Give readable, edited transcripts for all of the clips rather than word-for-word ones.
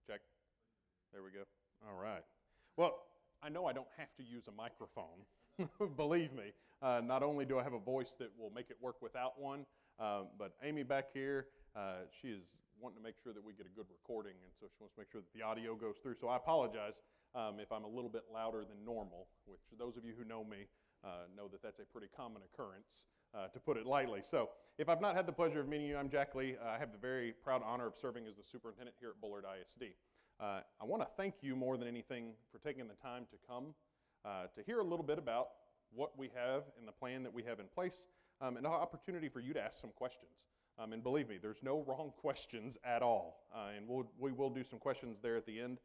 Check. There we go. All right. Well, I know I don't have to use a microphone. Believe me. Not only do I have a voice that will make it work without one, but Amy back here, she is wanting to make sure that we get a good recording, and so she wants to make sure that the audio goes through. So I apologize if I'm a little bit louder than normal, which those of you who know me know that that's a pretty common occurrence, to put it lightly. So if I've not had the pleasure of meeting you, I'm Jack Lee. I have the very proud honor of serving as the superintendent here at Bullard ISD. I want to thank you more than anything for taking the time to come to hear a little bit about what we have and the plan that we have in place, and an opportunity for you to ask some questions. And believe me, there's no wrong questions at all. And we will do some questions there at the end.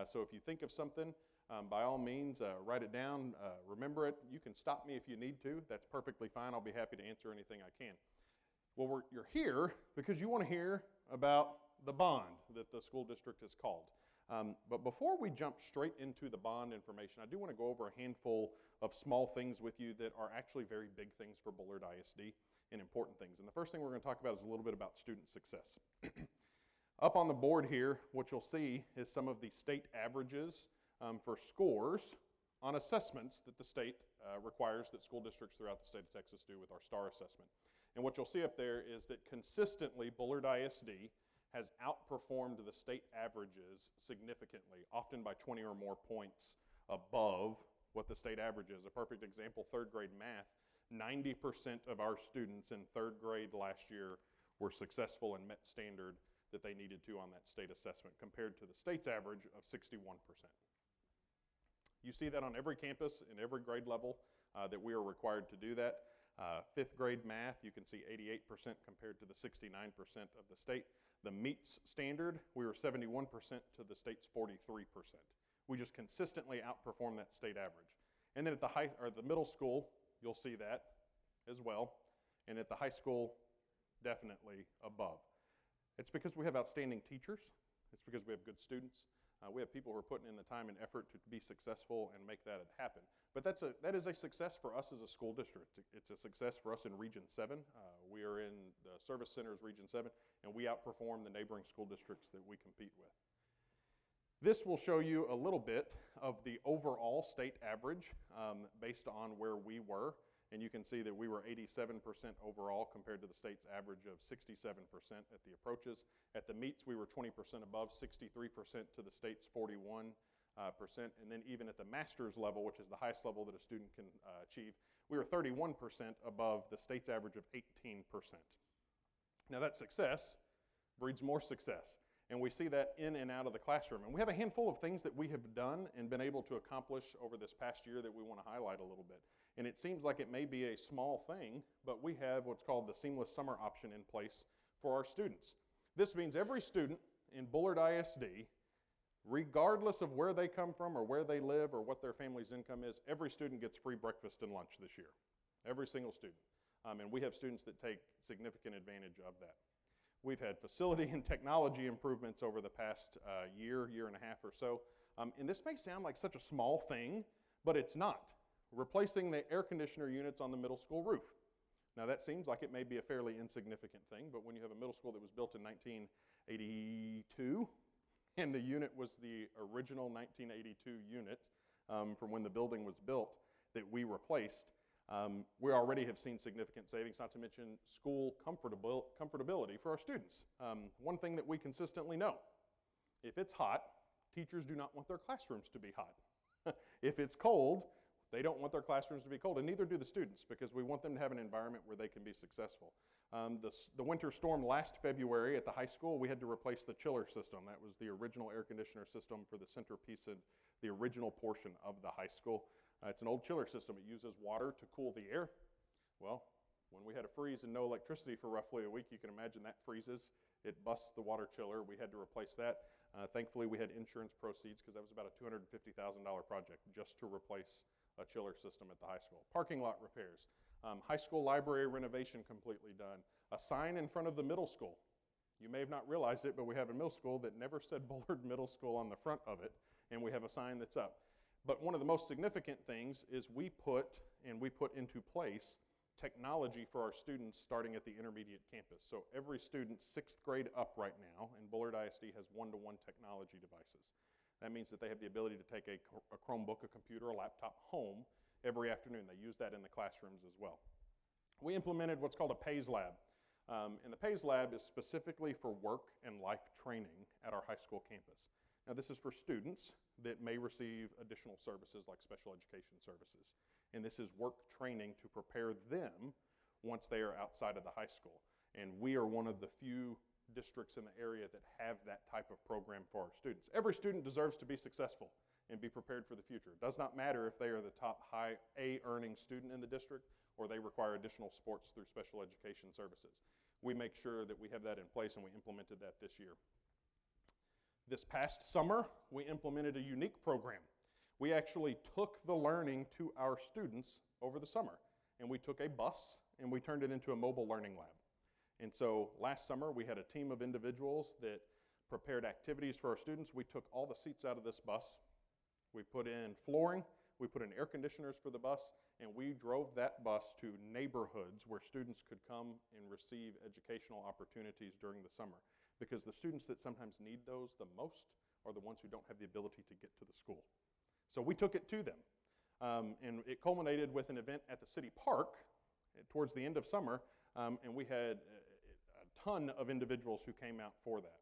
So if you think of something, by all means, write it down, remember it. You can stop me if you need to. That's perfectly fine. I'll be happy to answer anything I can. Well, you're here because you want to hear about the bond that the school district has called. But before we jump straight into the bond information, I do want to go over a handful of small things with you that are actually very big things for Bullard ISD and important things. And the first thing we're going to talk about is a little bit about student success. Up on the board here, what you'll see is some of the state averages for scores on assessments that the state requires that school districts throughout the state of Texas do with our STAR assessment. And what you'll see up there is that consistently Bullard ISD has outperformed the state averages significantly, often by 20 or more points above what the state average is. A perfect example, third grade math, 90% of our students in third grade last year were successful and met standard that they needed to on that state assessment, compared to the state's average of 61%. You see that on every campus in every grade level that we are required to do that. Fifth grade math, you can see 88% compared to the 69% of the state. The meets standard, we were 71% to the state's 43%. We just consistently outperform that state average. And then at the middle school, you'll see that as well. And at the high school, definitely above. It's because we have outstanding teachers. It's because we have good students. We have people who are putting in the time and effort to be successful and make that happen. But that is a success for us as a school district. It's a success for us in Region 7. We are in the service centers Region 7, and we outperform the neighboring school districts that we compete with. This will show you a little bit of the overall state average based on where we were. And you can see that we were 87% overall compared to the state's average of 67% at the approaches. At the meets, we were 20% above, 63% to the state's 41%. And then even at the master's level, which is the highest level that a student can achieve, we were 31% above the state's average of 18%. Now that success breeds more success. And we see that in and out of the classroom. And we have a handful of things that we have done and been able to accomplish over this past year that we want to highlight a little bit. And it seems like it may be a small thing, but we have what's called the seamless summer option in place for our students. This means every student in Bullard ISD, regardless of where they come from or where they live or what their family's income is, every student gets free breakfast and lunch this year. Every single student. And we have students that take significant advantage of that. We've had facility and technology improvements over the past year and a half or so. And this may sound like such a small thing, but it's not. Replacing the air conditioner units on the middle school roof. Now that seems like it may be a fairly insignificant thing, but when you have a middle school that was built in 1982, and the unit was the original 1982 unit from when the building was built that we replaced, we already have seen significant savings, not to mention school comfortability for our students. One thing that we consistently know, if it's hot, teachers do not want their classrooms to be hot. If it's cold, they don't want their classrooms to be cold, and neither do the students, because we want them to have an environment where they can be successful. The winter storm last February at the high school, we had to replace the chiller system. That was the original air conditioner system for the centerpiece of the original portion of the high school. It's an old chiller system. It uses water to cool the air. Well, when we had a freeze and no electricity for roughly a week, you can imagine that freezes. It busts the water chiller. We had to replace that. Thankfully, we had insurance proceeds because that was about a $250,000 project just to replace a chiller system at the high school. Parking lot repairs. High school library renovation completely done. A sign in front of the middle school. You may have not realized it, but we have a middle school that never said Bullard Middle School on the front of it, and we have a sign that's up. But one of the most significant things is we put into place technology for our students starting at the intermediate campus. So every student 6th grade up right now in Bullard ISD has one-to-one technology devices. That means that they have the ability to take a Chromebook, a computer, a laptop home every afternoon. They use that in the classrooms as well. We implemented what's called a PAYS lab. And the PAYS lab is specifically for work and life training at our high school campus. Now this is for students that may receive additional services like special education services. And this is work training to prepare them once they are outside of the high school. And we are one of the few districts in the area that have that type of program for our students. Every student deserves to be successful and be prepared for the future. It does not matter if they are the top high A earning student in the district or they require additional sports through special education services. We make sure that we have that in place, and we implemented that this year. This past summer, we implemented a unique program. We actually took the learning to our students over the summer, and we took a bus and we turned it into a mobile learning lab. And so last summer, we had a team of individuals that prepared activities for our students. We took all the seats out of this bus. We put in flooring. We put in air conditioners for the bus, and we drove that bus to neighborhoods where students could come and receive educational opportunities during the summer. Because the students that sometimes need those the most are the ones who don't have the ability to get to the school. So we took it to them. And it culminated with an event at the city park towards the end of summer, and we had a ton of individuals who came out for that.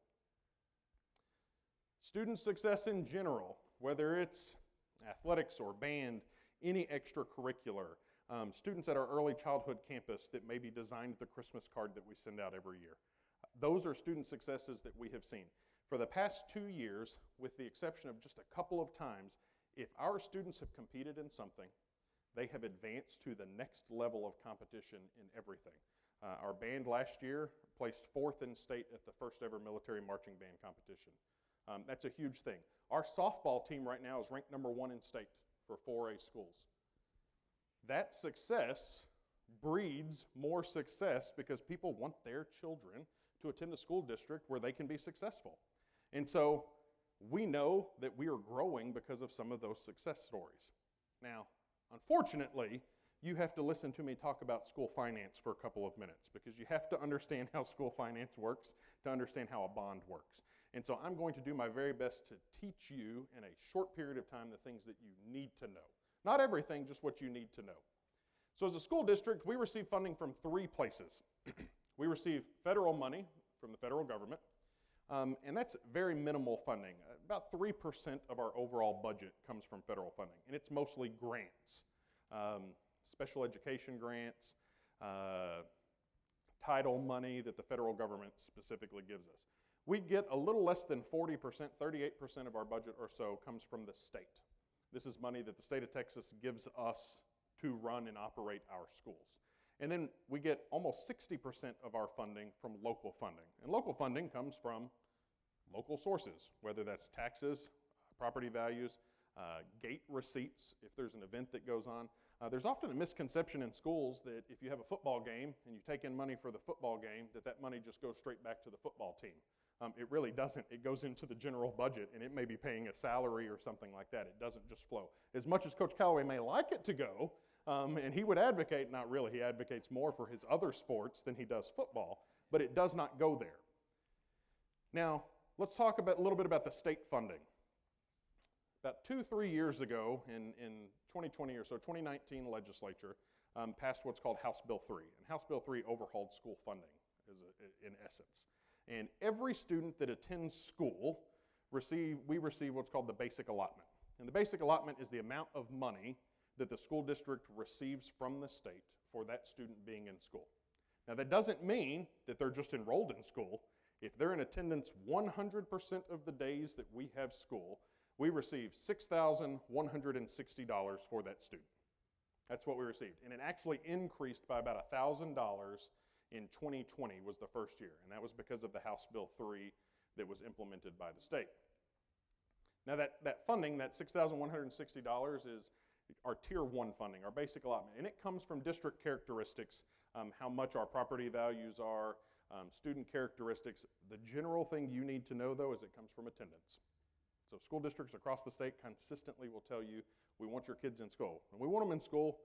Student success in general, whether it's athletics or band, any extracurricular, students at our early childhood campus that maybe designed the Christmas card that we send out every year. Those are student successes that we have seen. For the past 2 years, with the exception of just a couple of times, if our students have competed in something, they have advanced to the next level of competition in everything. Our band last year placed 4th in state at the first ever military marching band competition. That's a huge thing. Our softball team right now is ranked number 1 in state for 4A schools. That success breeds more success because people want their children to attend a school district where they can be successful. And so we know that we are growing because of some of those success stories. Now, unfortunately, you have to listen to me talk about school finance for a couple of minutes because you have to understand how school finance works to understand how a bond works. And so I'm going to do my very best to teach you in a short period of time the things that you need to know. Not everything, just what you need to know. So as a school district, we receive funding from 3 places. We receive federal money from the federal government, and that's very minimal funding. About 3% of our overall budget comes from federal funding, and it's mostly grants. Special education grants, title money that the federal government specifically gives us. We get a little less than 40%, 38% of our budget or so comes from the state. This is money that the state of Texas gives us to run and operate our schools. And then we get almost 60% of our funding from local funding. And local funding comes from local sources, whether that's taxes, property values, gate receipts, if there's an event that goes on. There's often a misconception in schools that if you have a football game and you take in money for the football game, that money just goes straight back to the football team. It really doesn't. It goes into the general budget, and it may be paying a salary or something like that. It doesn't just flow. As much as Coach Callaway may like it to go, and he would advocate, not really, he advocates more for his other sports than he does football, but it does not go there. Now, let's talk a little bit about the state funding. About 2-3 years ago, in 2020 or so, 2019 legislature passed what's called House Bill 3. And House Bill 3 overhauled school funding in essence. And every student that attends school, we receive what's called the basic allotment. And the basic allotment is the amount of money that the school district receives from the state for that student being in school. Now that doesn't mean that they're just enrolled in school. If they're in attendance 100% of the days that we have school, we receive $6,160 for that student. That's what we received. And it actually increased by about $1,000 in 2020 was the first year. And that was because of the House Bill 3 that was implemented by the state. Now that funding, that $6,160 is our Tier 1 funding, our basic allotment. And it comes from district characteristics, how much our property values are, student characteristics. The general thing you need to know, though, is it comes from attendance. So school districts across the state consistently will tell you, we want your kids in school. And we want them in school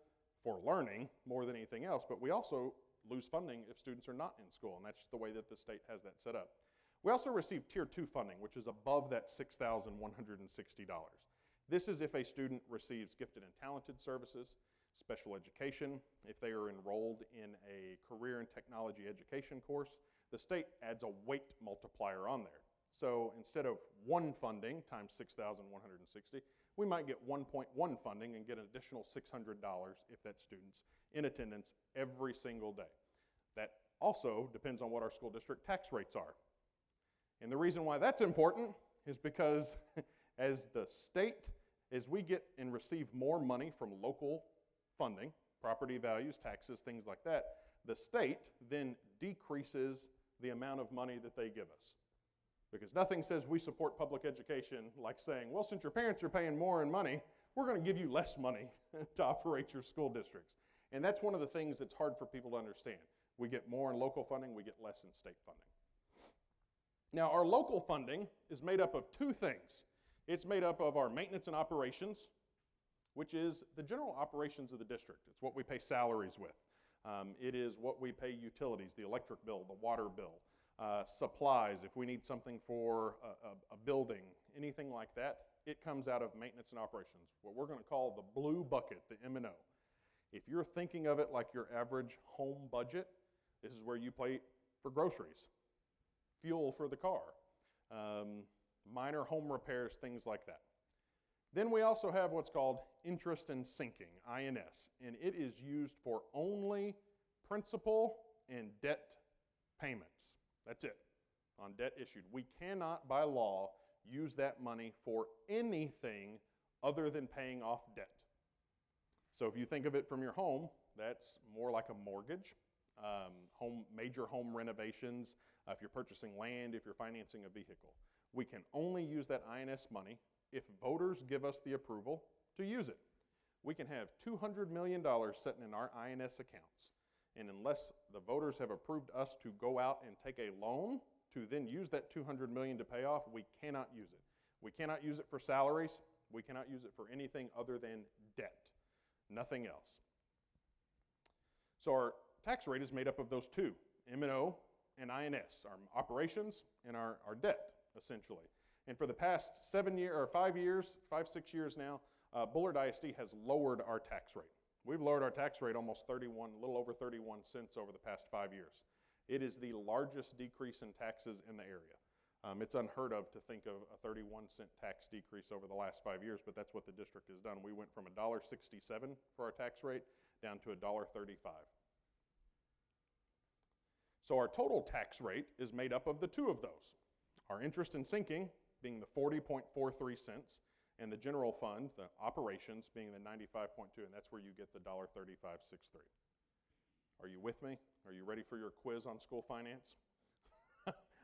for learning more than anything else, but we also lose funding if students are not in school, and that's just the way that the state has that set up. We also receive Tier 2 funding, which is above that $6,160. This is if a student receives gifted and talented services, special education, if they are enrolled in a career and technology education course, the state adds a weight multiplier on there. So instead of one funding times $6,160, we might get 1.1 funding and get an additional $600 if that student's in attendance every single day. That also depends on what our school district tax rates are. And the reason why that's important is because as the state, as we get and receive more money from local funding, property values, taxes, things like that, the state then decreases the amount of money that they give us. Because nothing says we support public education like saying, well, since your parents are paying more in money, we're going to give you less money to operate your school districts. And that's one of the things that's hard for people to understand. We get more in local funding, we get less in state funding. Now, our local funding is made up of two things. It's made up of our maintenance and operations, which is the general operations of the district. It's what we pay salaries with. It is what we pay utilities, the electric bill, the water bill, supplies, if we need something for a building, anything like that, it comes out of maintenance and operations, what we're going to call the blue bucket, the M&O. If you're thinking of it like your average home budget, this is where you pay for groceries, fuel for the car, minor home repairs, things like that. Then we also have what's called interest and sinking, INS, and it is used for only principal and debt payments. That's it, on debt issued. We cannot, by law, use that money for anything other than paying off debt. So if you think of it from your home, that's more like a mortgage, major home renovations, if you're purchasing land, if you're financing a vehicle. We can only use that INS money if voters give us the approval to use it. We can have $200 million sitting in our INS accounts, and unless the voters have approved us to go out and take a loan to then use that $200 million to pay off, we cannot use it. We cannot use it for salaries. We cannot use it for anything other than debt, nothing else. So our tax rate is made up of those two, M&O and INS, our operations and our debt, essentially. And for the past 5, 6 years now, Bullard ISD has lowered our tax rate. We've lowered our tax rate almost a little over 31 cents over the past 5 years. It is the largest decrease in taxes in the area. It's unheard of to think of a 31-cent tax decrease over the last 5 years, but that's what the district has done. We went from $1.67 for our tax rate down to $1.35. So our total tax rate is made up of the two of those. Our interest and sinking being the 40.43 cents, and the general fund, the operations, being the 95.2, and that's where you get the $1.3563. Are you with me? Are you ready for your quiz on school finance?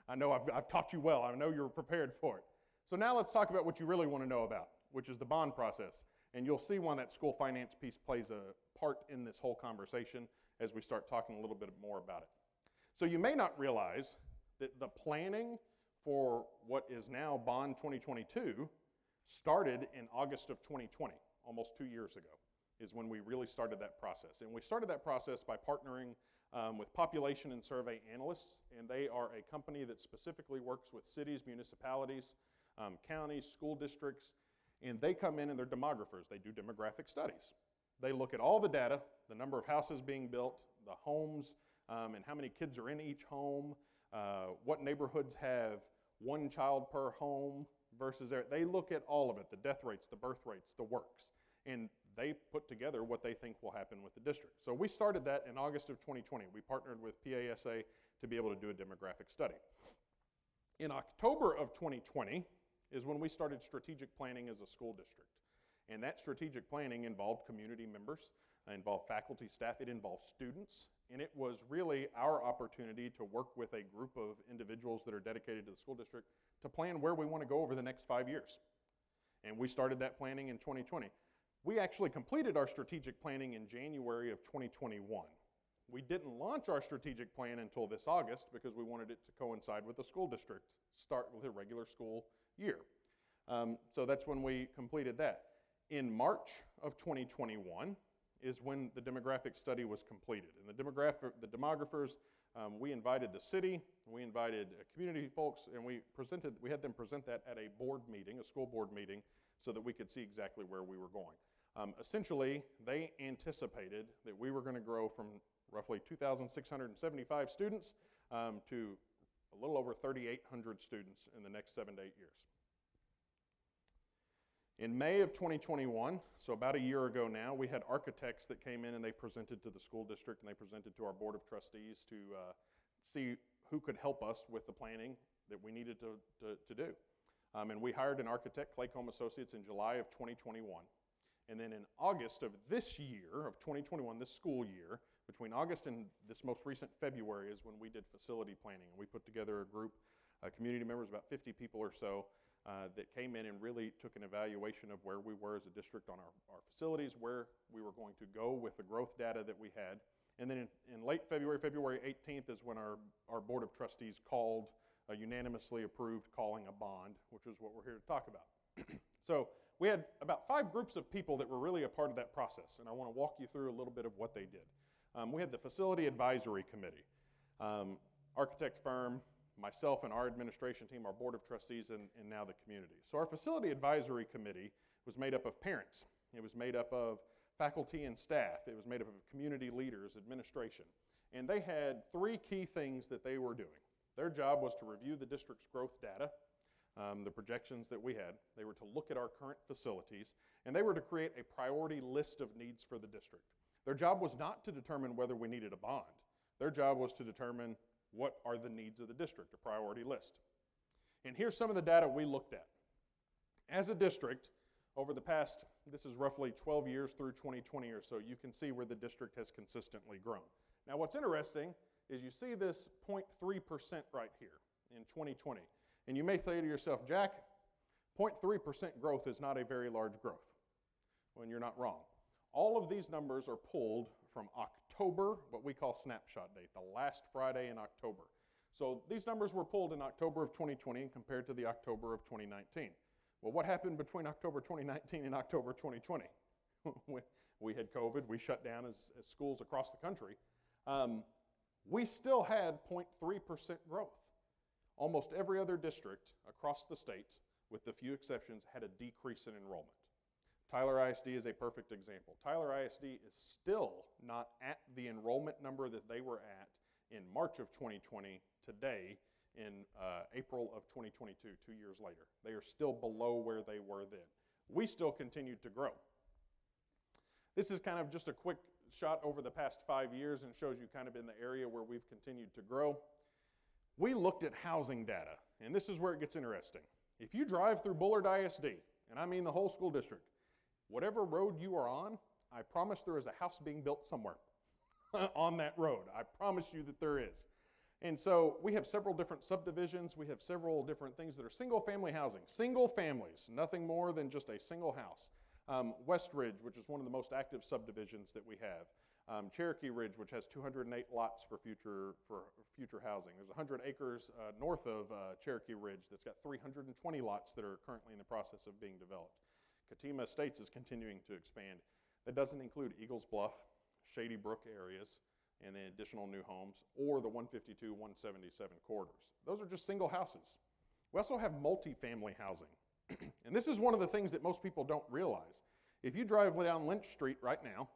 I know I've taught you well. I know you're prepared for it. So now let's talk about what you really want to know about, which is the bond process. And you'll see why that school finance piece plays a part in this whole conversation as we start talking a little bit more about it. So you may not realize that the planning for what is now Bond 2022 started in August of 2020, almost 2 years ago, is when we really started that process. And we started that process by partnering with population and survey analysts, and they are a company that specifically works with cities, municipalities, counties, school districts, and they come in and they're demographers. They do demographic studies. They look at all the data, the number of houses being built, the homes, and how many kids are in each home, what neighborhoods have one child per home versus they look at all of it, the death rates, the birth rates, the works, and they put together what they think will happen with the district. So we started that in August of 2020. We partnered with PASA to be able to do a demographic study. In October of 2020 is when we started strategic planning as a school district. And that strategic planning involved community members, involved faculty, staff, it involved students, and it was really our opportunity to work with a group of individuals that are dedicated to the school district to plan where we want to go over the next 5 years. And we started that planning in 2020. We actually completed our strategic planning in January of 2021. We didn't launch our strategic plan until this August because we wanted it to coincide with the school district start with a regular school year. So that's when we completed that. In March of 2021, is when the demographic study was completed. And the demographers, we invited the city, we invited community folks, and we had them present that at a board meeting, a school board meeting, so that we could see exactly where we were going. Essentially, they anticipated that we were going to grow from roughly 2,675 students to a little over 3,800 students in the next 7 to 8 years. In May of 2021, so about a year ago now, we had architects that came in and they presented to the school district and they presented to our board of trustees to see who could help us with the planning that we needed to do. And we hired an architect, Claycomb Associates, in July of 2021. And then in August of this year, of 2021, this school year, between August and this most recent February is when we did facility planning. And we put together a group, community members, about 50 people or so, that came in and really took an evaluation of where we were as a district on our facilities, where we were going to go with the growth data that we had. And then in late February, February 18th is when our board of trustees called, unanimously approved calling a bond, which is what we're here to talk about. So we had about 5 groups of people that were really a part of that process, and I want to walk you through a little bit of what they did. We had the Facility Advisory Committee, architect firm, myself and our administration team, our board of trustees, and now the community. So our Facility Advisory Committee was made up of parents. It was made up of faculty and staff. It was made up of community leaders, administration. And they had 3 key things that they were doing. Their job was to review the district's growth data, the projections that we had. They were to look at our current facilities, and they were to create a priority list of needs for the district. Their job was not to determine whether we needed a bond. Their job was to determine what are the needs of the district, a priority list. And here's some of the data we looked at. As a district, over the past, this is roughly 12 years through 2020 or so, you can see where the district has consistently grown. Now what's interesting is you see this 0.3% right here in 2020. And you may say to yourself, Jack, 0.3% growth is not a very large growth. Well, you're not wrong. All of these numbers are pulled from October, what we call snapshot date, the last Friday in October. So these numbers were pulled in October of 2020 and compared to the October of 2019. Well, what happened between October 2019 and October 2020? We had COVID, we shut down as schools across the country. We still had 0.3% growth. Almost every other district across the state, with the few exceptions, had a decrease in enrollment. Tyler ISD is a perfect example. Tyler ISD is still not at the enrollment number that they were at in March of 2020 today in April of 2022, 2 years later. They are still below where they were then. We still continued to grow. This is kind of just a quick shot over the past 5 years and shows you kind of in the area where we've continued to grow. We looked at housing data, and this is where it gets interesting. If you drive through Bullard ISD, and I mean the whole school district, whatever road you are on, I promise there is a house being built somewhere on that road. I promise you that there is. And so we have several different subdivisions. We have several different things that are single-family housing. Single families, nothing more than just a single house. West Ridge, which is one of the most active subdivisions that we have. Cherokee Ridge, which has 208 lots for future housing. There's 100 acres north of Cherokee Ridge that's got 320 lots that are currently in the process of being developed. Katima Estates is continuing to expand. That doesn't include Eagles Bluff, Shady Brook areas, and then additional new homes, or the 152, 177 corridors. Those are just single houses. We also have multifamily housing. And this is one of the things that most people don't realize. If you drive down Lynch Street right now,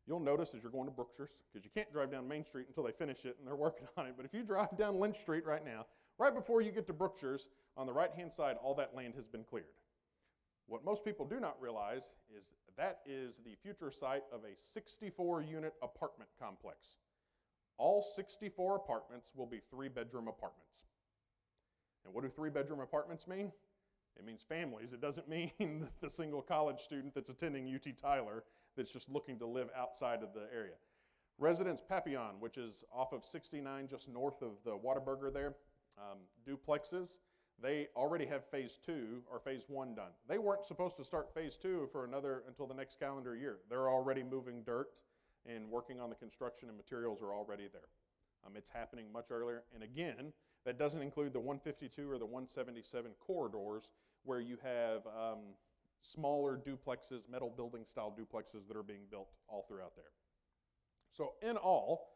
you'll notice as you're going to Brookshire's, because you can't drive down Main Street until they finish it and they're working on it, but if you drive down Lynch Street right now, right before you get to Brookshire's, on the right-hand side, all that land has been cleared. What most people do not realize is that is the future site of a 64-unit apartment complex. All 64 apartments will be 3-bedroom apartments. And what do 3-bedroom apartments mean? It means families. It doesn't mean the single college student that's attending UT Tyler that's just looking to live outside of the area. Residence Papillon, which is off of 69 just north of the Whataburger there, duplexes. They already have phase 2 or phase 1 done. They weren't supposed to start phase 2 until the next calendar year. They're already moving dirt and working on the construction, and materials are already there. It's happening much earlier. And again, that doesn't include the 152 or the 177 corridors where you have smaller duplexes, metal building style duplexes that are being built all throughout there. So in all,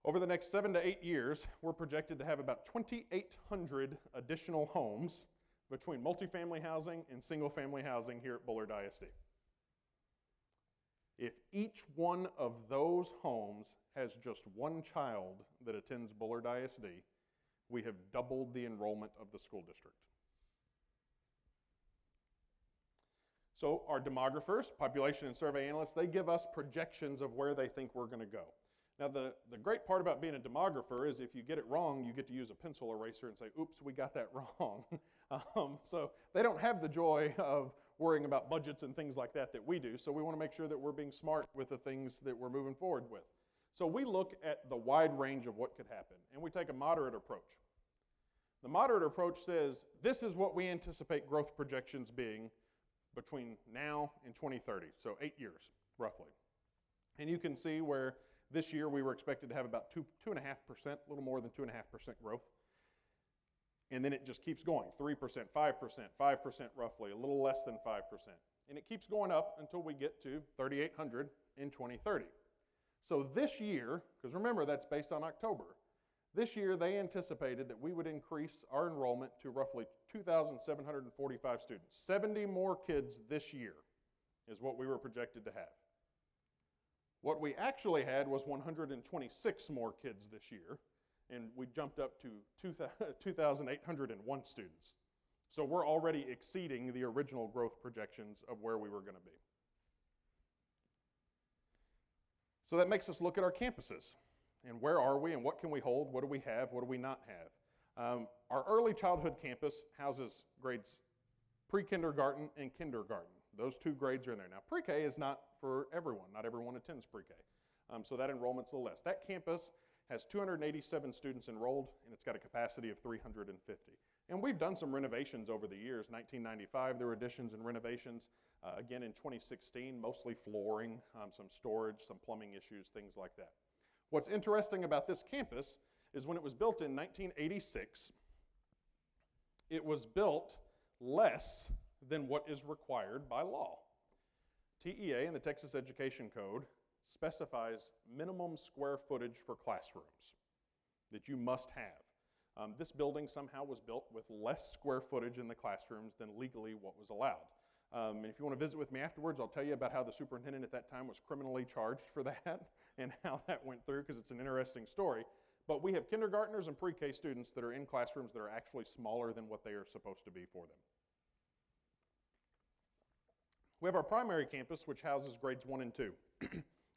over the next 7 to 8 years, we're projected to have about 2,800 additional homes between multifamily housing and single-family housing here at Bullard ISD. If each one of those homes has just one child that attends Bullard ISD, we have doubled the enrollment of the school district. So our demographers, population and survey analysts, they give us projections of where they think we're going to go. Now the great part about being a demographer is if you get it wrong, you get to use a pencil eraser and say, oops, we got that wrong. So they don't have the joy of worrying about budgets and things like that we do. So we want to make sure that we're being smart with the things that we're moving forward with. So we look at the wide range of what could happen, and we take a moderate approach. The moderate approach says, this is what we anticipate growth projections being between now and 2030, so 8 years, roughly. And you can see where this year we were expected to have about 2.5%, a little more than 2.5% growth. And then it just keeps going, 3%, 5%, 5% roughly, a little less than 5%. And it keeps going up until we get to 3,800 in 2030. So this year, because remember that's based on October, this year they anticipated that we would increase our enrollment to roughly 2,745 students. 70 more kids this year is what we were projected to have. What we actually had was 126 more kids this year, and we jumped up to 2,801 students. So we're already exceeding the original growth projections of where we were going to be. So that makes us look at our campuses. And where are we and what can we hold? What do we have? What do we not have? Our early childhood campus houses grades pre-kindergarten and kindergarten. Those two grades are in there. Now, pre-K is not for everyone. Not everyone attends pre-K. So that enrollment's a little less. That campus has 287 students enrolled, and it's got a capacity of 350. And we've done some renovations over the years. 1995, there were additions and renovations. Again, in 2016, mostly flooring, some storage, some plumbing issues, things like that. What's interesting about this campus is when it was built in 1986, it was built less than what is required by law. TEA and the Texas Education Code specifies minimum square footage for classrooms that you must have. This building somehow was built with less square footage in the classrooms than legally what was allowed. And if you want to visit with me afterwards, I'll tell you about how the superintendent at that time was criminally charged for that and how that went through, because it's an interesting story. But we have kindergartners and pre-K students that are in classrooms that are actually smaller than what they are supposed to be for them. We have our primary campus, which houses grades 1 and 2.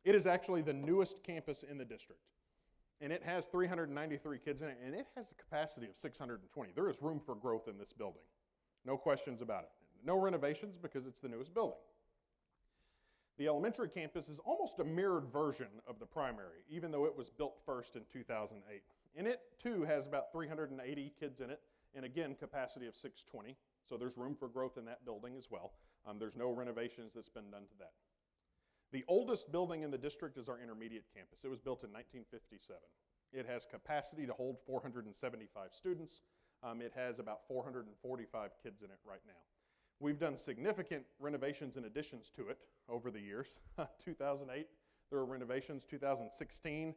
It is actually the newest campus in the district. And it has 393 kids in it, and it has a capacity of 620. There is room for growth in this building. No questions about it. No renovations because it's the newest building. The elementary campus is almost a mirrored version of the primary, even though it was built first in 2008. And it, too, has about 380 kids in it, and again, capacity of 620. So there's room for growth in that building as well. There's no renovations that's been done to that. The oldest building in the district is our intermediate campus. It was built in 1957. It has capacity to hold 475 students. It has about 445 kids in it right now. We've done significant renovations and additions to it over the years. 2008, there were renovations. 2016,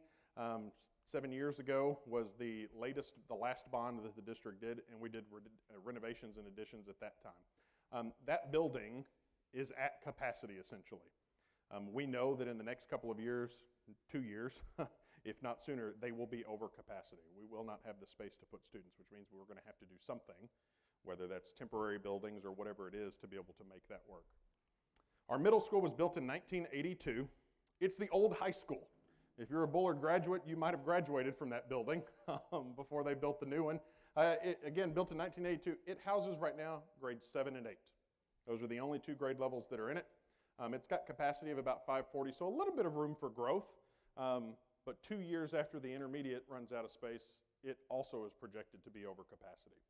7 years ago, was the last bond that the district did, and we did renovations and additions at that time. That building is at capacity, essentially. We know that in the next couple of years, 2 years, if not sooner, they will be over capacity. We will not have the space to put students, which means we're going to have to do something, whether that's temporary buildings or whatever it is, to be able to make that work. Our middle school was built in 1982. It's the old high school. If you're a Bullard graduate, you might have graduated from that building before they built the new one. Again, built in 1982. It houses right now grades 7 and 8. Those are the only 2 grade levels that are in it. It's got capacity of about 540, so a little bit of room for growth. But 2 years after the intermediate runs out of space, it also is projected to be over capacity.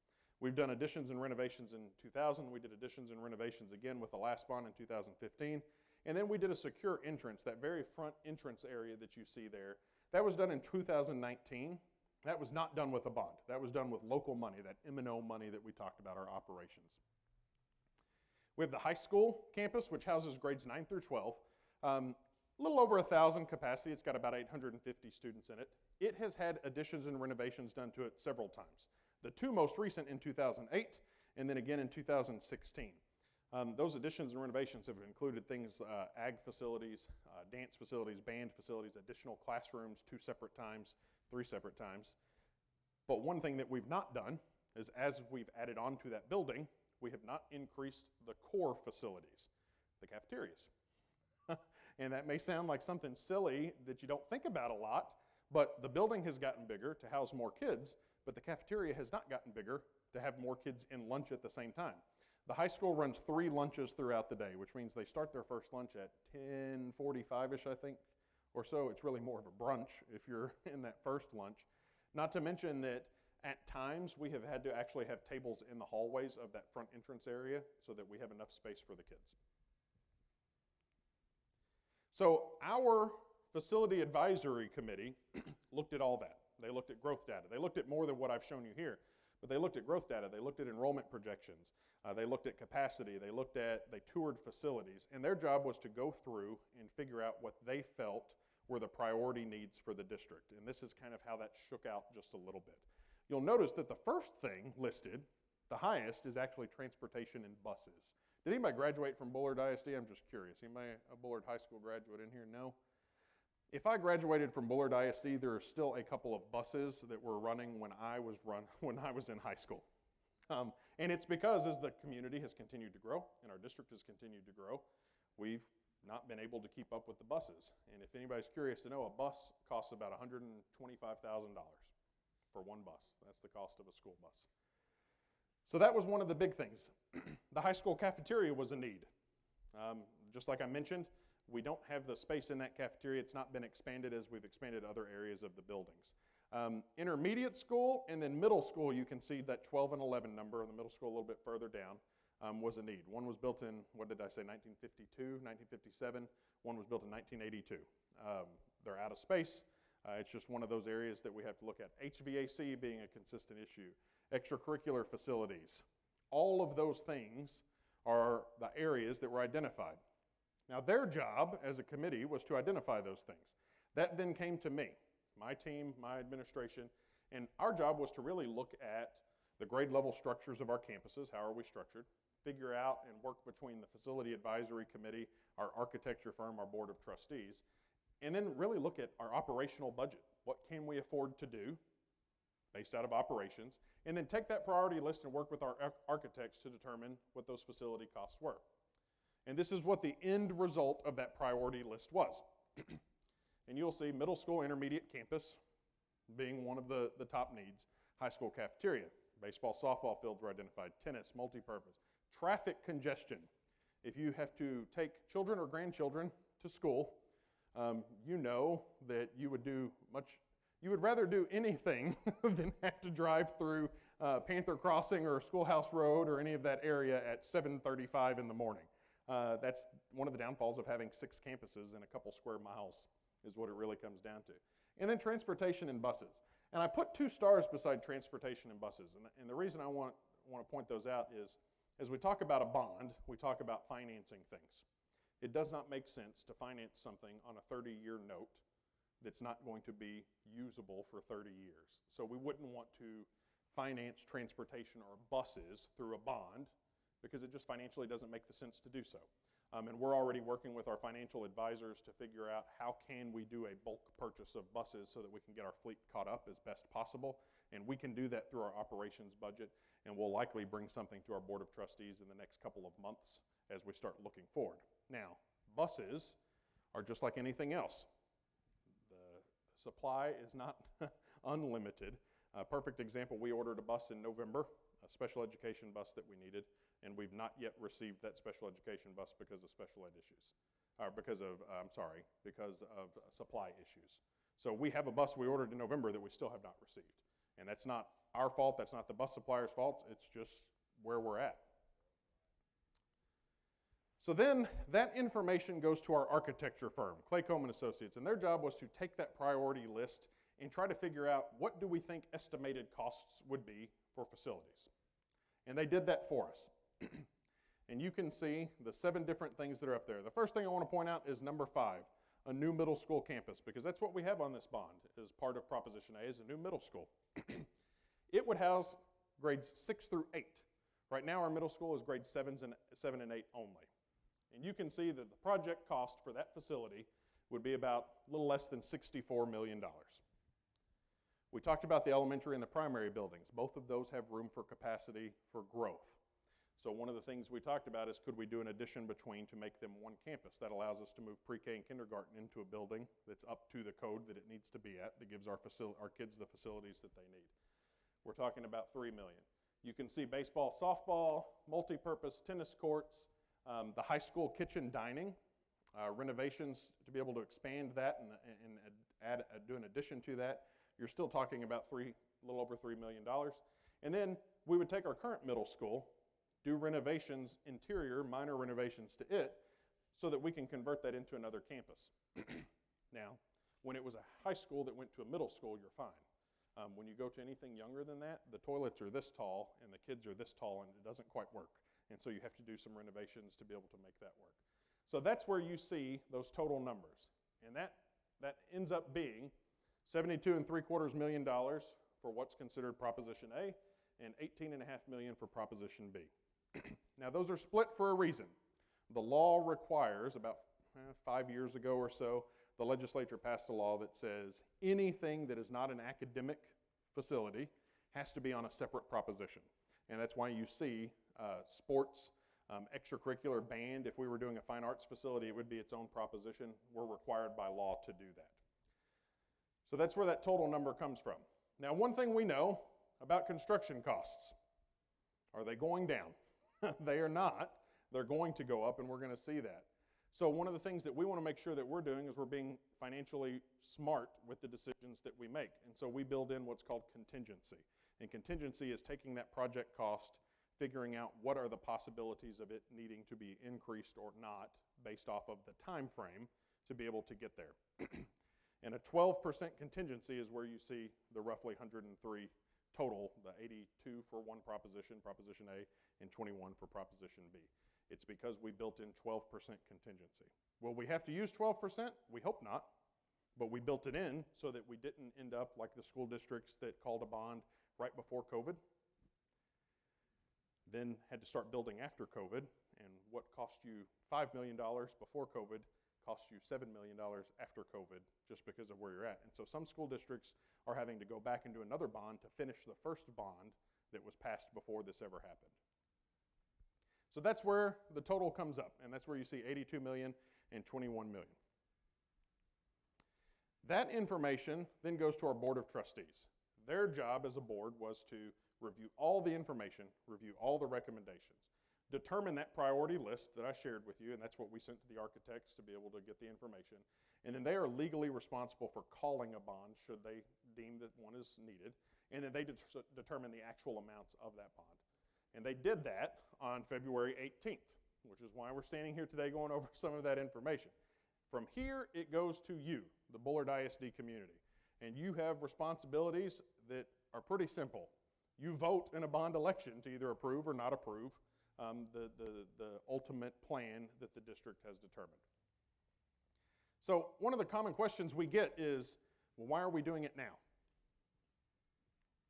We've done additions and renovations in 2000. We did additions and renovations again with the last bond in 2015. And then we did a secure entrance, that very front entrance area that you see there. That was done in 2019. That was not done with a bond. That was done with local money, that M&O money that we talked about, our operations. We have the high school campus, which houses grades 9 through 12. A little over 1,000 capacity. It's got about 850 students in it. It has had additions and renovations done to it several times. The two most recent in 2008, and then again in 2016. Those additions and renovations have included things, ag facilities, dance facilities, band facilities, additional classrooms 2 separate times, 3 separate times. But one thing that we've not done is, as we've added on to that building, we have not increased the core facilities, the cafeterias. And that may sound like something silly that you don't think about a lot, but the building has gotten bigger to house more kids, but the cafeteria has not gotten bigger to have more kids in lunch at the same time. The high school runs 3 lunches throughout the day, which means they start their first lunch at 10:45-ish, I think, or so. It's really more of a brunch if you're in that first lunch. Not to mention that at times we have had to actually have tables in the hallways of that front entrance area so that we have enough space for the kids. So our facility advisory committee looked at all that. They looked at growth data. They looked at more than what I've shown you here, but they looked at growth data. They looked at enrollment projections. They looked at capacity. They toured facilities, and their job was to go through and figure out what they felt were the priority needs for the district. And this is kind of how that shook out just a little bit. You'll notice that the first thing listed, the highest, is actually transportation and buses. Did anybody graduate from Bullard ISD? I'm just curious. Anybody a Bullard High School graduate in here? No? If I graduated from Bullard ISD, there are still a couple of buses that were running when I was in high school. And it's because as the community has continued to grow and our district has continued to grow, we've not been able to keep up with the buses. And if anybody's curious to know, a bus costs about $125,000 for one bus. That's the cost of a school bus. So that was one of the big things. The high school cafeteria was a need. Just like I mentioned, we don't have the space in that cafeteria. It's not been expanded as we've expanded other areas of the buildings. Intermediate school and then middle school, you can see that 12 and 11 number, in the middle school a little bit further down, was a need. One was built in, 1952, 1957. One was built in 1982. They're out of space. It's just one of those areas that we have to look at. HVAC being a consistent issue. Extracurricular facilities. All of those things are the areas that were identified. Now, their job as a committee was to identify those things. That then came to me, my team, my administration, and our job was to really look at the grade level structures of our campuses. How are we structured? Figure out and work between the facility advisory committee, our architecture firm, our board of trustees, and then really look at our operational budget. What can we afford to do based out of operations? And then take that priority list and work with our architects to determine what those facility costs were. And this is what the end result of that priority list was. And you'll see middle school intermediate campus being one of the top needs. High school cafeteria, baseball, softball fields were identified, tennis, multi-purpose. Traffic congestion. If you have to take children or grandchildren to school, you know that you would rather do anything than have to drive through Panther Crossing or Schoolhouse Road or any of that area at 7:35 in the morning. That's one of the downfalls of having 6 campuses in a couple square miles is what it really comes down to. And then transportation and buses. And I put 2 stars beside transportation and buses. And the reason I want to point those out is, as we talk about a bond, we talk about financing things. It does not make sense to finance something on a 30-year note that's not going to be usable for 30 years. So we wouldn't want to finance transportation or buses through a bond because it just financially doesn't make the sense to do so. And we're already working with our financial advisors to figure out how can we do a bulk purchase of buses so that we can get our fleet caught up as best possible. And we can do that through our operations budget, and we'll likely bring something to our Board of Trustees in the next couple of months as we start looking forward. Now, buses are just like anything else. The supply is not unlimited. A perfect example, we ordered a bus in November, a special education bus that we needed, and we've not yet received that special education bus because of special ed issues, or because of supply issues. So we have a bus we ordered in November that we still have not received. And that's not our fault, that's not the bus supplier's fault, it's just where we're at. So then that information goes to our architecture firm, Clay Coleman Associates, and their job was to take that priority list and try to figure out what do we think estimated costs would be for facilities. And they did that for us. And you can see the 7 different things that are up there. The first thing I want to point out is number 5, a new middle school campus, because that's what we have on this bond as part of Proposition A is a new middle school. It would house grades 6 through 8. Right now our middle school is grades 7 and 8 only. And you can see that the project cost for that facility would be about a little less than $64 million. We talked about the elementary and the primary buildings. Both of those have room for capacity for growth. So one of the things we talked about is could we do an addition between to make them one campus. That allows us to move pre-K and kindergarten into a building that's up to the code that it needs to be at, that gives our kids the facilities that they need. We're talking about $3 million. You can see baseball, softball, multi-purpose tennis courts, the high school kitchen dining, renovations to be able to expand that and do an addition to that. You're still talking about a little over $3 million. And then we would take our current middle school, do renovations, minor renovations to it, so that we can convert that into another campus. Now, when it was a high school that went to a middle school, you're fine. When you go to anything younger than that, the toilets are this tall and the kids are this tall, and it doesn't quite work. And so you have to do some renovations to be able to make that work. So that's where you see those total numbers. And that ends up being $72.75 million for what's considered Proposition A and $18.5 million for Proposition B. Now, those are split for a reason. The law requires, about 5 years ago or so, the legislature passed a law that says anything that is not an academic facility has to be on a separate proposition. And that's why you see sports, extracurricular, band. If we were doing a fine arts facility, it would be its own proposition. We're required by law to do that. So that's where that total number comes from. Now, one thing we know about construction costs, are they going down? They are not. They're going to go up, and we're going to see that. So one of the things that we want to make sure that we're doing is we're being financially smart with the decisions that we make. And so we build in what's called contingency. And contingency is taking that project cost, figuring out what are the possibilities of it needing to be increased or not based off of the time frame to be able to get there. And a 12% contingency is where you see the roughly 103 total, the 82 for one proposition, Proposition A, and 21 for Proposition B. It's because we built in 12% contingency. Will we have to use 12%? We hope not, but we built it in so that we didn't end up like the school districts that called a bond right before COVID, then had to start building after COVID, and what cost you $5 million before COVID costs you $7 million after COVID just because of where you're at. And so some school districts are having to go back and do another bond to finish the first bond that was passed before this ever happened. So that's where the total comes up, and that's where you see 82 million and 21 million. That information then goes to our Board of Trustees. Their job as a board was to review all the information, review all the recommendations, determine that priority list that I shared with you, and that's what we sent to the architects to be able to get the information. And then they are legally responsible for calling a bond should they deem that one is needed, and then they determine the actual amounts of that bond. And they did that on February 18th, which is why we're standing here today going over some of that information. From here, it goes to you, the Bullard ISD community. And you have responsibilities that are pretty simple. You vote in a bond election to either approve or not approve the ultimate plan that the district has determined. So one of the common questions we get is, well, why are we doing it now?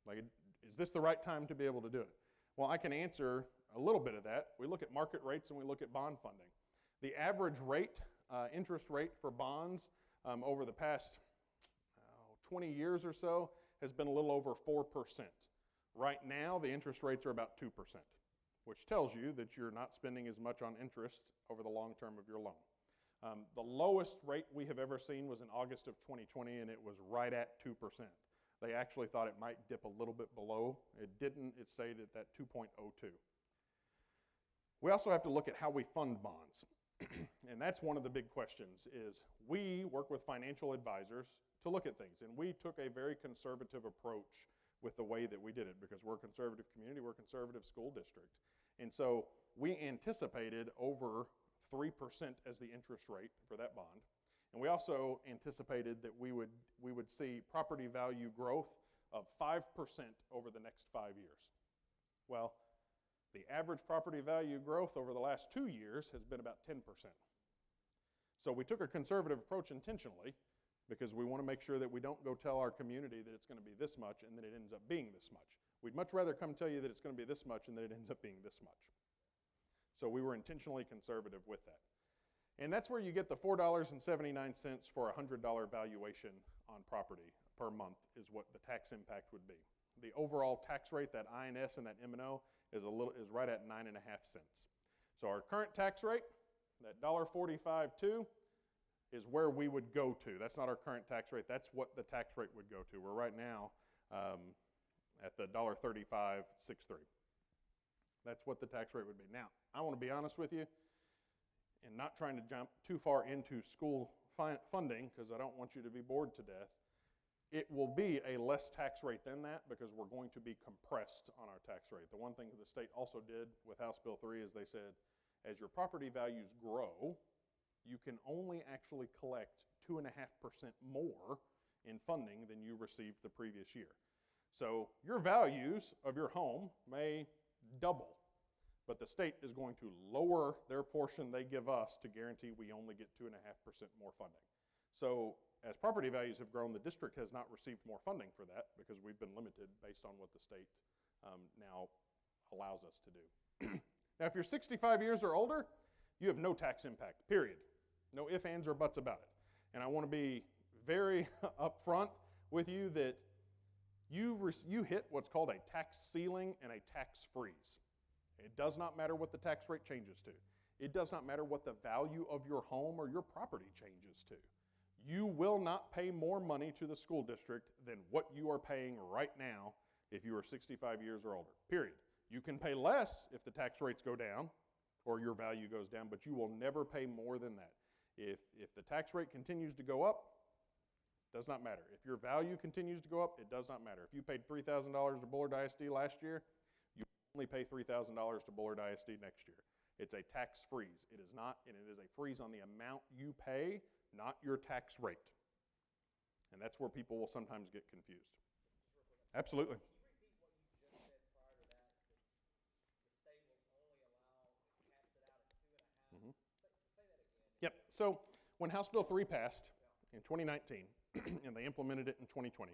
Like, is this the right time to be able to do it? Well, I can answer a little bit of that. We look at market rates and we look at bond funding. The average rate, interest rate for bonds over the past 20 years or so has been a little over 4%. Right now, the interest rates are about 2%, which tells you that you're not spending as much on interest over the long term of your loan. The lowest rate we have ever seen was in August of 2020, and it was right at 2%. They actually thought it might dip a little bit below. It didn't. It stayed at that 2.02. We also have to look at how we fund bonds. And that's one of the big questions is we work with financial advisors to look at things. And we took a very conservative approach with the way that we did it because we're a conservative community, we're a conservative school district. And so we anticipated over 3% as the interest rate for that bond. And we also anticipated that we would see property value growth of 5% over the next 5 years. Well, The average property value growth over the last 2 years has been about 10%. So we took a conservative approach intentionally because we want to make sure that we don't go tell our community that it's going to be this much and then it ends up being this much. We'd much rather come tell you that it's going to be this much and that it ends up being this much. So we were intentionally conservative with that. And that's where you get the $4.79 for a $100 valuation on property per month is what the tax impact would be. The overall tax rate, that INS and that M&O, is right at 9.5 cents. So our current tax rate, that $1.45.2, is where we would go to. That's not our current tax rate. That's what the tax rate would go to. We're right now at the $1.3563. That's what the tax rate would be. Now, I want to be honest with you, and not trying to jump too far into school funding, because I don't want you to be bored to death. It will be a less tax rate than that because we're going to be compressed on our tax rate. The one thing that the state also did with House Bill 3 is they said, as your property values grow, you can only actually collect 2.5% more in funding than you received the previous year. So your values of your home may double, but the state is going to lower their portion they give us to guarantee we only get 2.5% more funding. So as property values have grown, the district has not received more funding for that because we've been limited based on what the state now allows us to do. Now, if you're 65 years or older, you have no tax impact, period. No ifs, ands, or buts about it. And I want to be very upfront with you that you hit what's called a tax ceiling and a tax freeze. It does not matter what the tax rate changes to. It does not matter what the value of your home or your property changes to. You will not pay more money to the school district than what you are paying right now if you are 65 years or older, period. You can pay less if the tax rates go down or your value goes down, but you will never pay more than that. If the tax rate continues to go up, it does not matter. If your value continues to go up, it does not matter. If you paid $3,000 to Bullard ISD last year, you only pay $3,000 to Bullard ISD next year. It's a tax freeze. It is not, and it is a freeze on the amount you pay, not your tax rate. And that's where people will sometimes get confused. Absolutely. Yep. So when House Bill 3 passed in 2019, and they implemented it in 2020,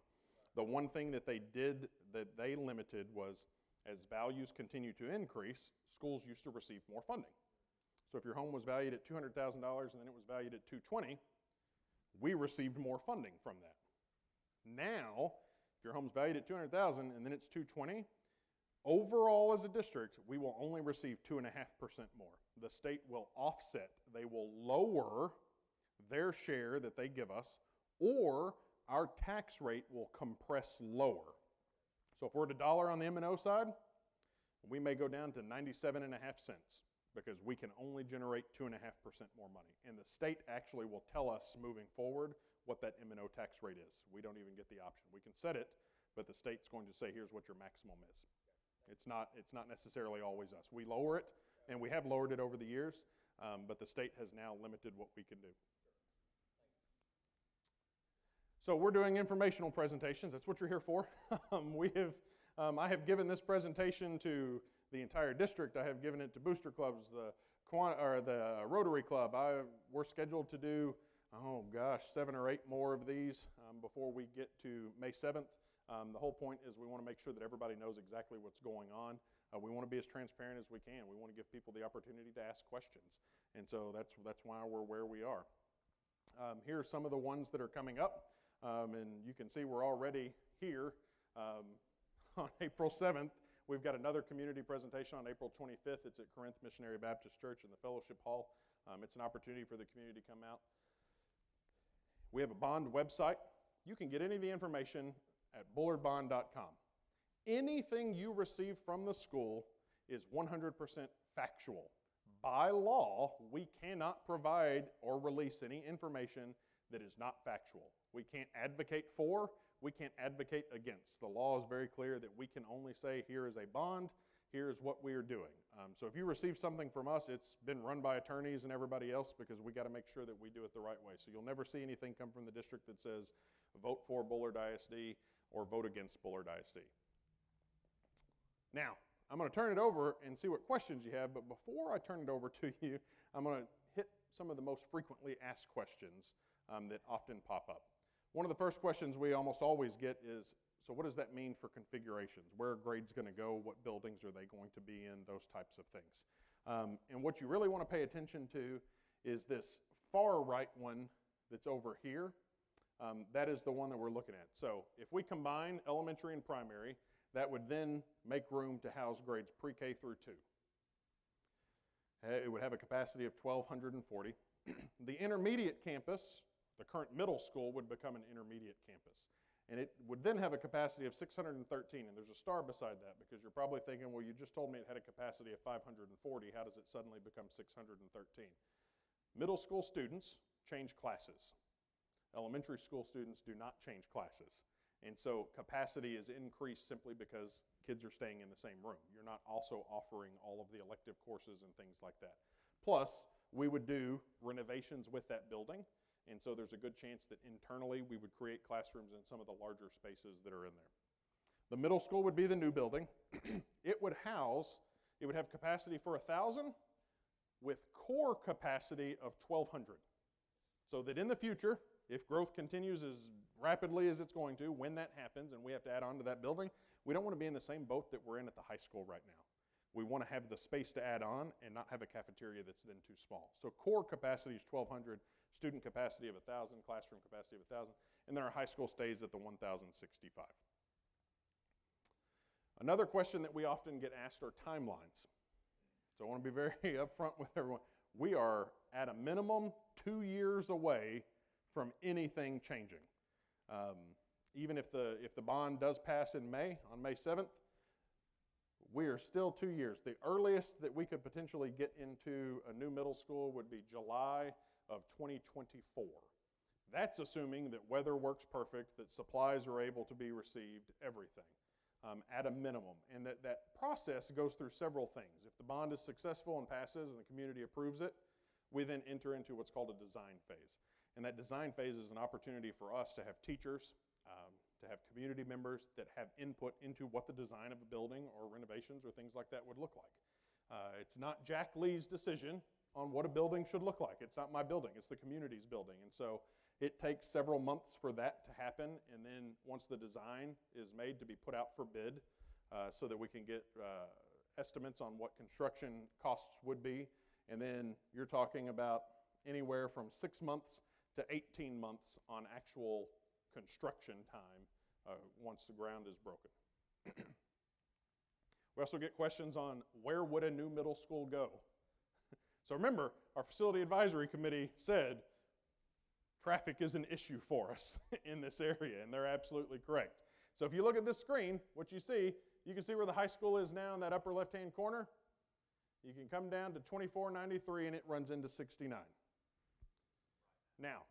the one thing that they did that they limited was as values continue to increase, schools used to receive more funding. So if your home was valued at $200,000 and then it was valued at $220,000, we received more funding from that. Now, if your home's valued at $200,000 and then it's $220,000, overall as a district, we will only receive 2.5% more. The state will offset. They will lower their share that they give us, or our tax rate will compress lower. So if we're at $1 on the M&O side, we may go down to 97.5 cents because we can only generate 2.5% more money. And the state actually will tell us moving forward what that M&O tax rate is. We don't even get the option. We can set it, but the state's going to say, here's what your maximum is. It's not necessarily always us. We lower it, and we have lowered it over the years, but the state has now limited what we can do. So we're doing informational presentations. That's what you're here for. I have given this presentation to the entire district. I have given it to booster clubs, the Rotary Club. We're scheduled to do, 7 or 8 more of these before we get to May 7th. The whole point is we want to make sure that everybody knows exactly what's going on. We want to be as transparent as we can. We want to give people the opportunity to ask questions. And so that's why we're where we are. Here are some of the ones that are coming up. And you can see we're already here on April 7th. We've got another community presentation on April 25th. It's at Corinth Missionary Baptist Church in the Fellowship Hall. It's an opportunity for the community to come out. We have a bond website. You can get any of the information at bullardbond.com. Anything you receive from the school is 100% factual. By law, we cannot provide or release any information that is not factual. We can't advocate for, we can't advocate against. The law is very clear that we can only say, here is a bond, here is what we are doing. So if you receive something from us, it's been run by attorneys and everybody else because we got to make sure that we do it the right way. So you'll never see anything come from the district that says, vote for Bullard ISD or vote against Bullard ISD. Now, I'm going to turn it over and see what questions you have, but before I turn it over to you, I'm going to hit some of the most frequently asked questions that often pop up. One of the first questions we almost always get is, so what does that mean for configurations? Where are grades going to go? What buildings are they going to be in? Those types of things. And what you really want to pay attention to is this far right one that's over here. That is the one that we're looking at. So if we combine elementary and primary, that would then make room to house grades pre-K through 2. It would have a capacity of 1,240. The intermediate campus, the current middle school, would become an intermediate campus. And it would then have a capacity of 613, and there's a star beside that because you're probably thinking, well, you just told me it had a capacity of 540. How does it suddenly become 613? Middle school students change classes. Elementary school students do not change classes. And so capacity is increased simply because kids are staying in the same room. You're not also offering all of the elective courses and things like that. Plus, we would do renovations with that building, and so there's a good chance that internally we would create classrooms in some of the larger spaces that are in there. The middle school would be the new building. It would have capacity for 1,000 with core capacity of 1,200. So that in the future, if growth continues as rapidly as it's going to, when that happens and we have to add on to that building, we don't want to be in the same boat that we're in at the high school right now. We want to have the space to add on and not have a cafeteria that's then too small. So core capacity is 1,200, student capacity of 1,000, classroom capacity of 1,000, and then our high school stays at the 1,065. Another question that we often get asked are timelines. So I want to be very upfront with everyone. We are at a minimum 2 years away from anything changing. Even if the bond does pass in May, on May 7th, we are still 2 years. The earliest that we could potentially get into a new middle school would be July of 2024. That's assuming that weather works perfect, that supplies are able to be received, everything, at a minimum. And that process goes through several things. If the bond is successful and passes and the community approves it, we then enter into what's called a design phase. And that design phase is an opportunity for us to have teachers, to have community members that have input into what the design of a building or renovations or things like that would look like. It's not Jack Lee's decision on what a building should look like. It's not my building, it's the community's building. And so it takes several months for that to happen, and then once the design is made to be put out for bid so that we can get estimates on what construction costs would be, and then you're talking about anywhere from 6 months to 18 months on actual construction time once the ground is broken. We also get questions on where would a new middle school go? So remember, our facility advisory committee said traffic is an issue for us in this area, and they're absolutely correct. So if you look at this screen, what you can see where the high school is now in that upper left-hand corner. You can come down to 2493 and it runs into 69.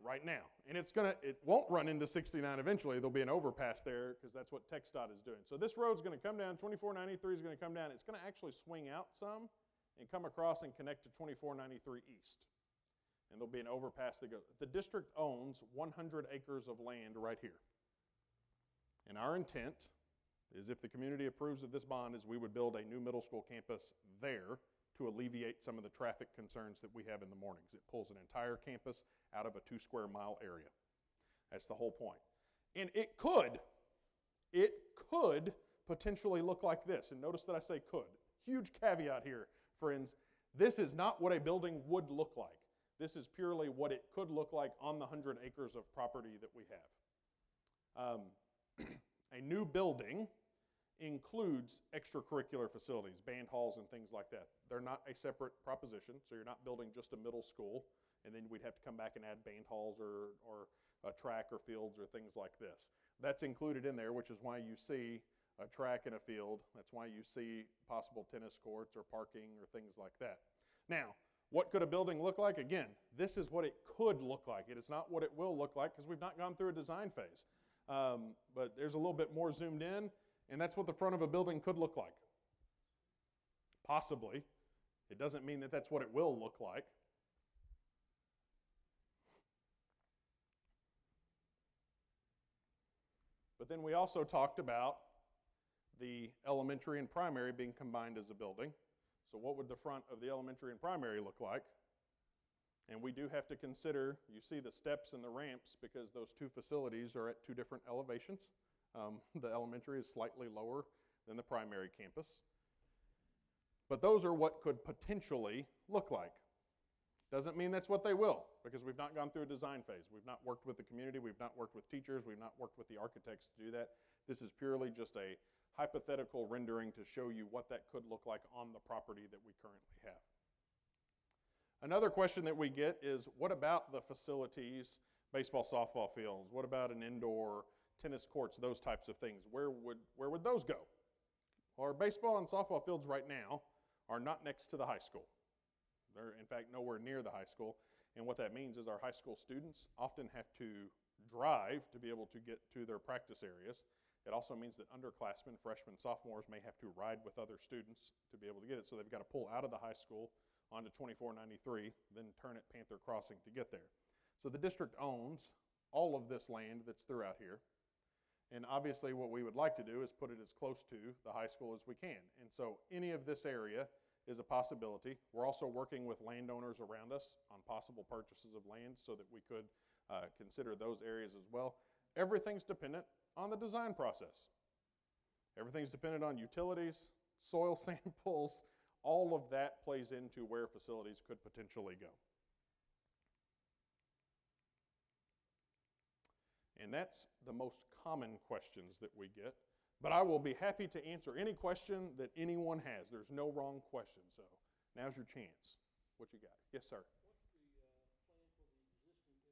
Right now. And it won't run into 69 eventually. There'll be an overpass there because that's what TxDOT is doing. So this road's going to come down, 2493 is going to come down. It's going to actually swing out some and come across and connect to 2493 east. And there'll be an overpass that goes. The district owns 100 acres of land right here. And our intent is, if the community approves of this bond, is we would build a new middle school campus there to alleviate some of the traffic concerns that we have in the mornings. It pulls an entire campus out of a 2 square mile area. That's the whole point. And it could potentially look like this. And notice that I say could. Huge caveat here, friends. This is not what a building would look like. This is purely what it could look like on the 100 acres of property that we have. A new building includes extracurricular facilities, band halls and things like that. They're not a separate proposition, so you're not building just a middle school, and then we'd have to come back and add band halls or a track or fields or things like this. That's included in there, which is why you see a track and a field. That's why you see possible tennis courts or parking or things like that. Now, what could a building look like? Again, this is what it could look like. It is not what it will look like because we've not gone through a design phase. But there's a little bit more zoomed in, and that's what the front of a building could look like. Possibly. It doesn't mean that that's what it will look like. But then we also talked about the elementary and primary being combined as a building. So what would the front of the elementary and primary look like? And we do have to consider, you see the steps and the ramps because those two facilities are at two different elevations. The elementary is slightly lower than the primary campus. But those are what could potentially look like. Doesn't mean that's what they will, because we've not gone through a design phase. We've not worked with the community, we've not worked with teachers, we've not worked with the architects to do that. This is purely just a hypothetical rendering to show you what that could look like on the property that we currently have. Another question that we get is, what about the facilities, baseball, softball fields? What about an indoor tennis courts, those types of things? Where would those go? Our baseball and softball fields right now are not next to the high school. They're, in fact, nowhere near the high school. And what that means is our high school students often have to drive to be able to get to their practice areas. It also means that underclassmen, freshmen, sophomores may have to ride with other students to be able to get it. So they've got to pull out of the high school onto 2493, then turn at Panther Crossing to get there. So the district owns all of this land that's throughout here. And obviously what we would like to do is put it as close to the high school as we can. And so any of this area is a possibility. We're also working with landowners around us on possible purchases of land so that we could consider those areas as well. Everything's dependent on the design process. Everything's dependent on utilities, soil samples, all of that plays into where facilities could potentially go. And that's the most common questions that we get. But I will be happy to answer any question that anyone has. There's no wrong question. So now's your chance. What you got? Yes, sir.